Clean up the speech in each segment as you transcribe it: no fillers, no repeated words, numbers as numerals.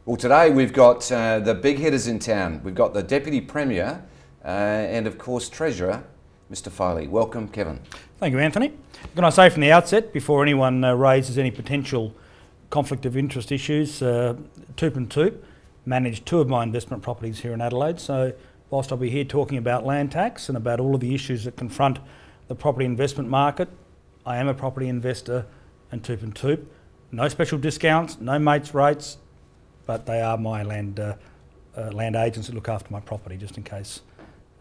Well, today we've got the big hitters in town. We've got the Deputy Premier and, of course, Treasurer, Mr. Foley. Welcome, Kevin. Thank you, Anthony. Can I say from the outset, before anyone raises any potential conflict of interest issues, TOOP+TOOP manage two of my investment properties here in Adelaide. So whilst I'll be here talking about land tax and about all of the issues that confront the property investment market, I am a property investor and TOOP+TOOP. No special discounts, no mates rates, but they are my land agents that look after my property, just in case.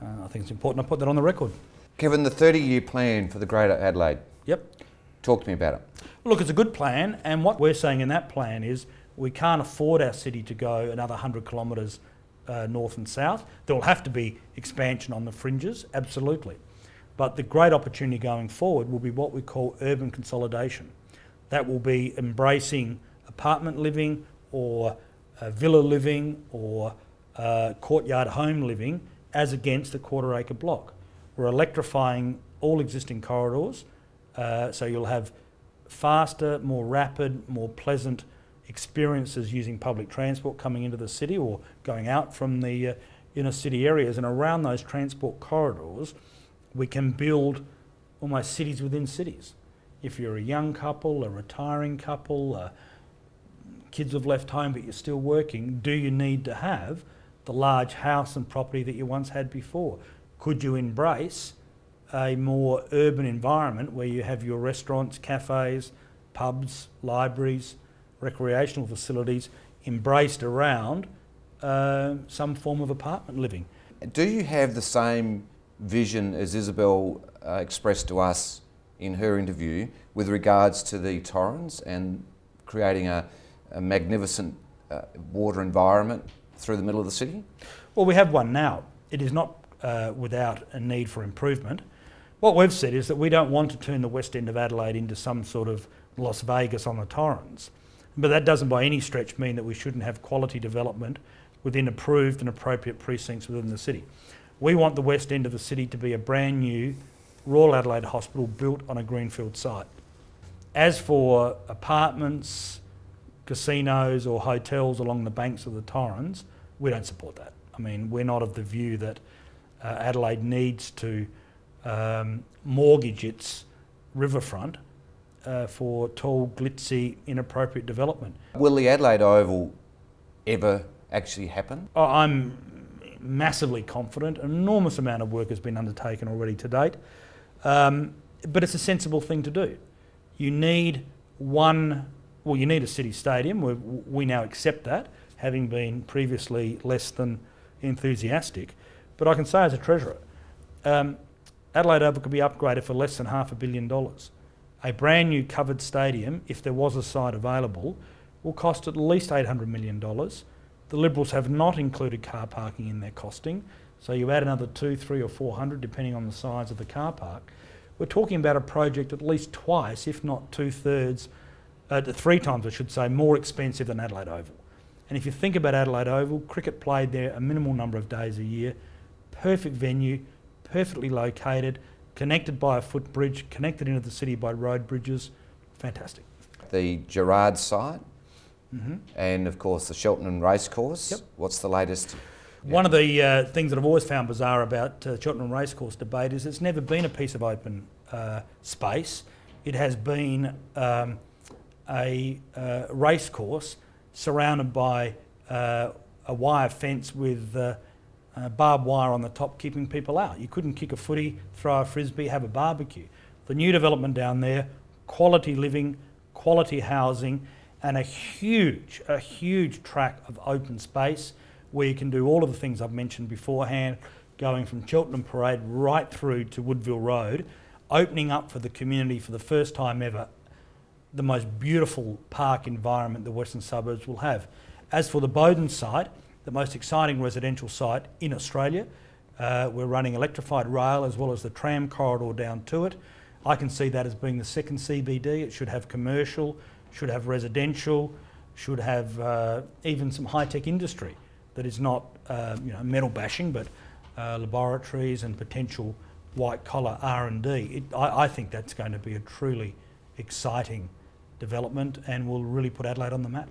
I think it's important I put that on the record. Kevin, the 30-year plan for the Greater Adelaide. Yep. Talk to me about it. Look, it's a good plan, and what we're saying in that plan is we can't afford our city to go another 100 kilometres north and south. There will have to be expansion on the fringes, absolutely. But the great opportunity going forward will be what we call urban consolidation. That will be embracing apartment living or villa living or courtyard home living as against a quarter-acre block. We're electrifying all existing corridors, so you'll have faster, more rapid, more pleasant experiences using public transport coming into the city or going out from the inner city areas, and around those transport corridors we can build almost cities within cities. If you're a young couple, a retiring couple, kids have left home but you're still working, do you need to have the large house and property that you once had before? Could you embrace a more urban environment where you have your restaurants, cafes, pubs, libraries, recreational facilities embraced around some form of apartment living? Do you have the same vision as Isabel expressed to us in her interview with regards to the Torrens and creating a magnificent water environment through the middle of the city? Well, we have one now. It is not without a need for improvement. What we've said is that we don't want to turn the west end of Adelaide into some sort of Las Vegas on the Torrens. But that doesn't by any stretch mean that we shouldn't have quality development within approved and appropriate precincts within the city. We want the west end of the city to be a brand new Royal Adelaide Hospital built on a greenfield site. As for apartments, casinos or hotels along the banks of the Torrens, we don't support that. I mean, we're not of the view that Adelaide needs to mortgage its riverfront for tall, glitzy, inappropriate development. Will the Adelaide Oval ever actually happen? Oh, I'm massively confident. An enormous amount of work has been undertaken already to date, but it's a sensible thing to do. You need you need a city stadium. We now accept that, having been previously less than enthusiastic. But I can say as a treasurer, Adelaide Oval could be upgraded for less than $500 million. A brand new covered stadium, if there was a site available, will cost at least $800 million. The Liberals have not included car parking in their costing, so you add another 200, 300 or 400 depending on the size of the car park. We're talking about a project at least twice, if not three times I should say, more expensive than Adelaide Oval. And if you think about Adelaide Oval, cricket played there a minimal number of days a year, perfect venue, perfectly located, connected by a footbridge, connected into the city by road bridges, fantastic. The Gerard site, and of course the Cheltenham Racecourse. Yep. What's the latest? One of the things that I've always found bizarre about Cheltenham Racecourse debate is it's never been a piece of open space. It has been a racecourse surrounded by a wire fence with barbed wire on the top keeping people out. You couldn't kick a footy, throw a frisbee, have a barbecue. The new development down there, quality living, quality housing, and a huge tract of open space where you can do all of the things I've mentioned beforehand, going from Cheltenham Parade right through to Woodville Road, opening up for the community for the first time ever the most beautiful park environment the Western Suburbs will have. As for the Bowden site, the most exciting residential site in Australia, we're running electrified rail as well as the tram corridor down to it. I can see that as being the second CBD. It should have commercial, should have residential, should have even some high-tech industry that is not metal bashing, but laboratories and potential white-collar R&D. I think that's going to be a truly exciting development and will really put Adelaide on the map.